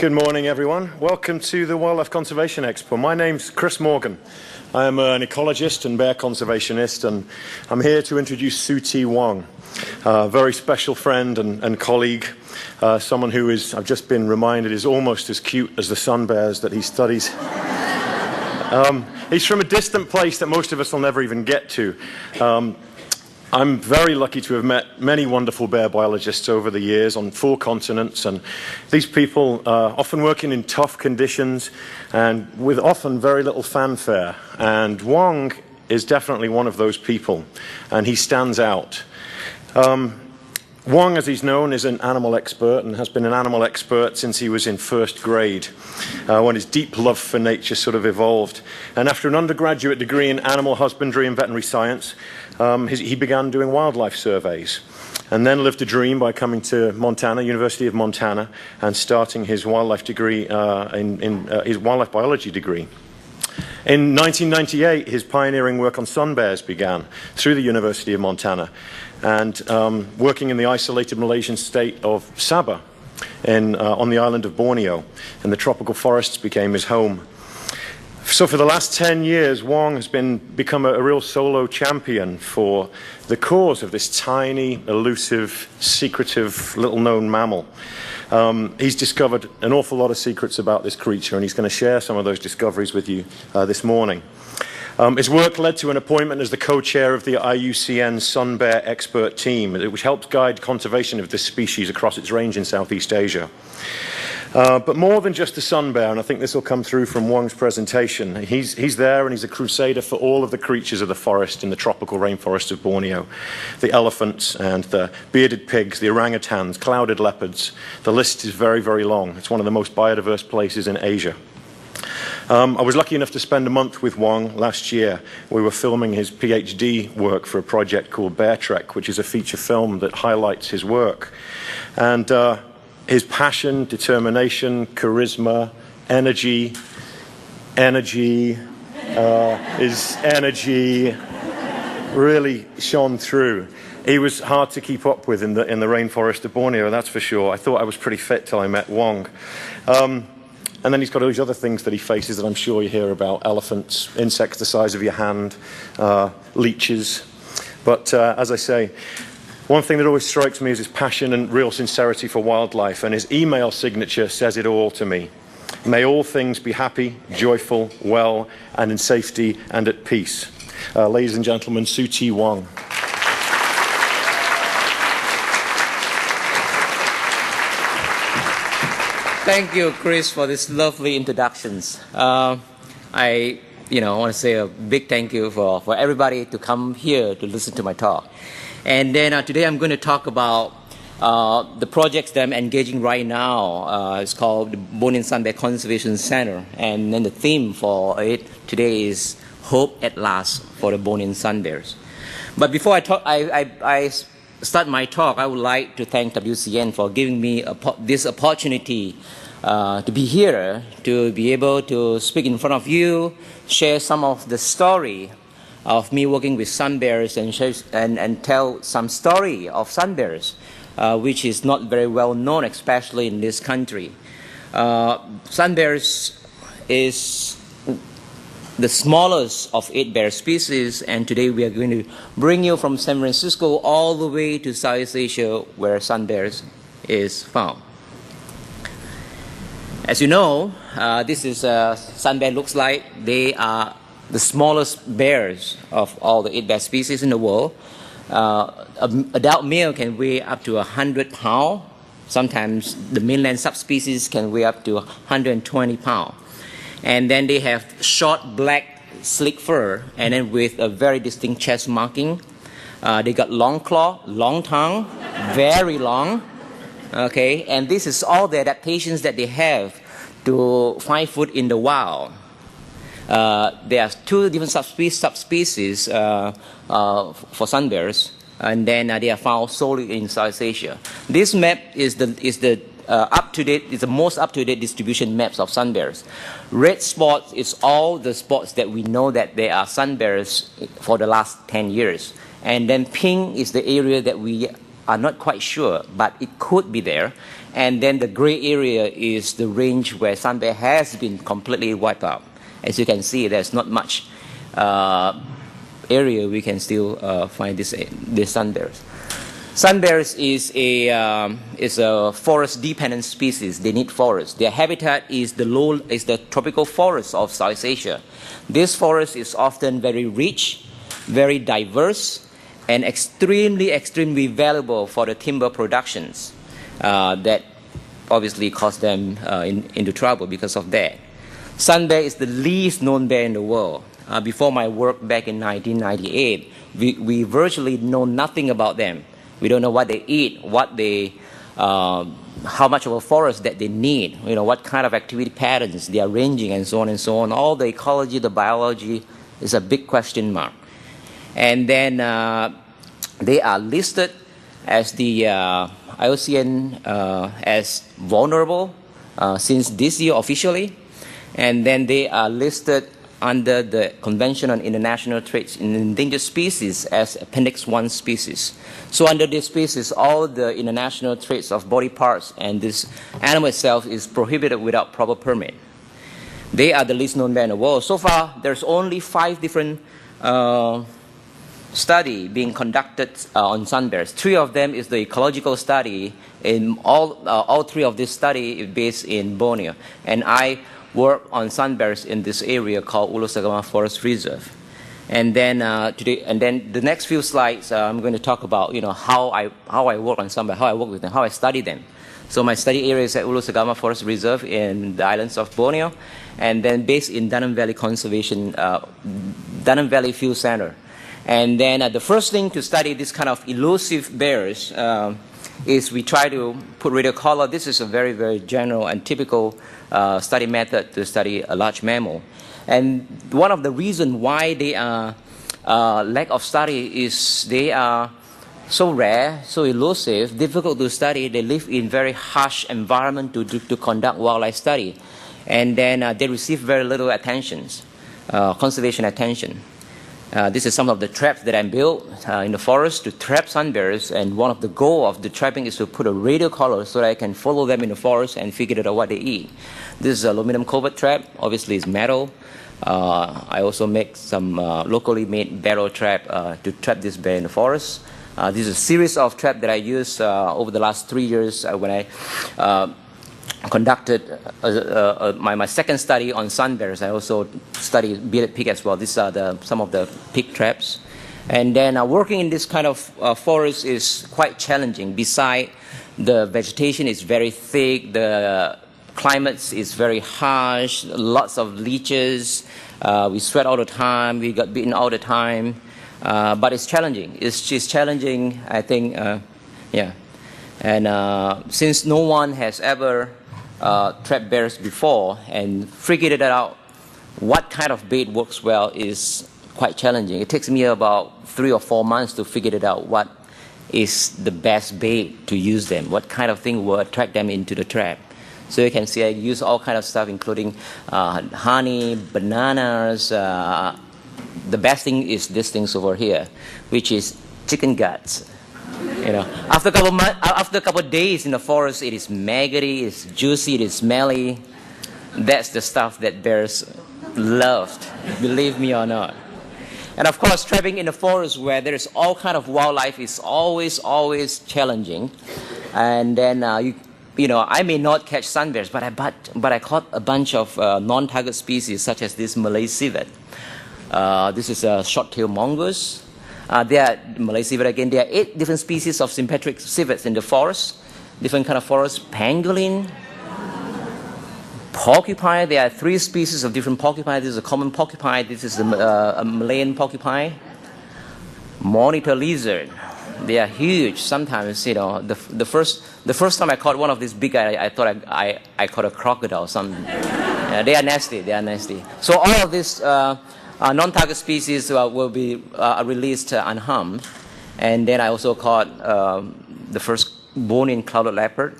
Good morning, everyone. Welcome to the Wildlife Conservation Expo. My name's Chris Morgan. I am an ecologist and bear conservationist, and I'm here to introduce Siew Te Wong, a very special friend and colleague, someone who is, I've just been reminded, is almost as cute as the sun bears that he studies. He's from a distant place that most of us will never even get to. I'm very lucky to have met many wonderful bear biologists over the years on 4 continents, and these people are often working in tough conditions and with often very little fanfare. And Wong is definitely one of those people, and he stands out. Wong, as he's known, is an animal expert and has been an animal expert since he was in 1st grade, when his deep love for nature sort of evolved. And after an undergraduate degree in animal husbandry and veterinary science, he began doing wildlife surveys, and then lived a dream by coming to Montana, University of Montana, and starting his wildlife degree, his wildlife biology degree. In 1998, his pioneering work on sun bears began through the University of Montana, and working in the isolated Malaysian state of Sabah on the island of Borneo, and the tropical forests became his home. So for the last 10 years, Wong has become a real solo champion for the cause of this tiny, elusive, secretive, little-known mammal. He's discovered an awful lot of secrets about this creature, and he's going to share some of those discoveries with you this morning. His work led to an appointment as the co-chair of the IUCN Sun Bear Expert Team, which helps guide conservation of this species across its range in Southeast Asia. But more than just the sun bear, and I think this will come through from Wong's presentation. He's there, and he's a crusader for all of the creatures of the forest in the tropical rainforest of Borneo. The elephants and the bearded pigs, the orangutans, clouded leopards. The list is very, very long. It's one of the most biodiverse places in Asia. I was lucky enough to spend a month with Wong last year. We were filming his PhD work for a project called Bear Trek, which is a feature film that highlights his work. And his passion, determination, charisma, energy really shone through. He was hard to keep up with in the rainforest of Borneo, that's for sure. I thought I was pretty fit till I met Wong. And then he's got all these other things that he faces that I'm sure you hear about: elephants, insects the size of your hand, leeches. But as I say, one thing that always strikes me is his passion and real sincerity for wildlife, and his email signature says it all to me. May all things be happy, joyful, well, and in safety and at peace. Ladies and gentlemen, Siew Te Wong. Thank you, Chris, for these lovely introductions. I want to say a big thank you for everybody to come here to listen to my talk. And then today I'm going to talk about the projects that I'm engaging right now. It's called the Bornean Sun Bear Conservation Center. And then the theme for it today is Hope at Last for the Bornean sun bears. But before I start my talk, I would like to thank WCN for giving me this opportunity to be here, to be able to speak in front of you, share some of the story of me working with sun bears, and tell some story of sun bears, which is not very well known, especially in this country. Sun bears is the smallest of 8 bear species, and today we are going to bring you from San Francisco all the way to Southeast Asia, where sun bears is found. As you know, this is sun bear looks like. They are the smallest bears of all the 8 bear species in the world. Adult male can weigh up to 100 pounds. Sometimes the mainland subspecies can weigh up to 120 pounds. And then they have short, black, slick fur, and then with a very distinct chest marking. They got long claw, long tongue, very long. Okay, and this is all the adaptations that they have to find food in the wild. There are 2 different subspecies for sun bears, and then they are found solely in Southeast Asia. This map is the most up-to-date distribution maps of sun bears. Red spots is all the spots that we know that they are sun bears for the last 10 years. And then pink is the area that we are not quite sure, but it could be there. And then the gray area is the range where sun bear has been completely wiped out. As you can see, there's not much area we can still find these sun bears. Sun bears is a forest-dependent species. They need forest. Their habitat is the tropical forest of Southeast Asia. This forest is often very rich, very diverse, and extremely valuable for the timber productions that obviously cause them into trouble because of that. Sun bear is the least known bear in the world. Before my work back in 1998, we virtually know nothing about them. We don't know what they eat, how much of a forest that they need, what kind of activity patterns they are ranging, and so on and so on. All the ecology, the biology is a big question mark. And then they are listed as the IUCN as vulnerable since this year officially, and then they are listed under the Convention on International Trade in Endangered Species as Appendix 1 species. So under this species, all the international trades of body parts and this animal itself is prohibited without proper permit. They are the least known bear in the world. So far, there's only 5 different studies being conducted on sun bears. 3 of them is the ecological study. In all 3 of this study is based in Borneo. And I work on sun bears in this area called Ulu Sagama Forest Reserve. And then the next few slides, I'm going to talk about how I work on sun bears, how I work with them, how I study them. So my study area is at Ulu Sagama Forest Reserve in the islands of Borneo, and then based in Danang Valley Conservation, Danang Valley Field Center. And then the first thing to study this kind of elusive bears is we try to put radio color. This is a very general and typical study method to study a large mammal. And one of the reasons why they are lack of study is they are so rare, so elusive, difficult to study. They live in very harsh environment to conduct wildlife study. And then they receive very little attention, conservation attention. This is some of the traps that I built in the forest to trap sun bears, and one of the goals of the trapping is to put a radio collar so that I can follow them in the forest and figure out what they eat. This is an aluminum covert trap. Obviously, it's metal. I also make some locally made barrel trap to trap this bear in the forest. This is a series of traps that I used over the last 3 years when I conducted my second study on sun bears. I also studied bearded pig as well. These are some of the pig traps. And then working in this kind of forest is quite challenging. Besides, the vegetation is very thick, the climate is very harsh, lots of leeches, we sweat all the time, we got beaten all the time, but it's challenging. It's just challenging, I think, yeah. And since no one has ever trapped bears before and figured it out, what kind of bait works well is quite challenging. It takes me about 3 or 4 months to figure it out what is the best bait to use them, what kind of thing will attract them into the trap. So you can see I use all kind of stuff, including honey, bananas. The best thing is these things over here, which is chicken guts. After a couple of days in the forest, it is maggoty, it's juicy, it is smelly. That's the stuff that bears loved, believe me or not. And of course, trapping in the forest where there is all kind of wildlife is always challenging. And then I may not catch sun bears, but I caught a bunch of non-target species such as this Malay civet. This is a short-tailed mongoose. There are Malay civet again. There are 8 different species of sympatric civets in the forest, different kind of forest. Pangolin, porcupine. There are 3 species of different porcupine. This is a common porcupine. This is a Malayan porcupine. Monitor lizard. They are huge. Sometimes, the first time I caught one of these big guys, I thought I caught a crocodile or something. They are nasty. They are nasty. So all of these non-target species will be released unharmed. And then I also caught the first Bornean clouded leopard.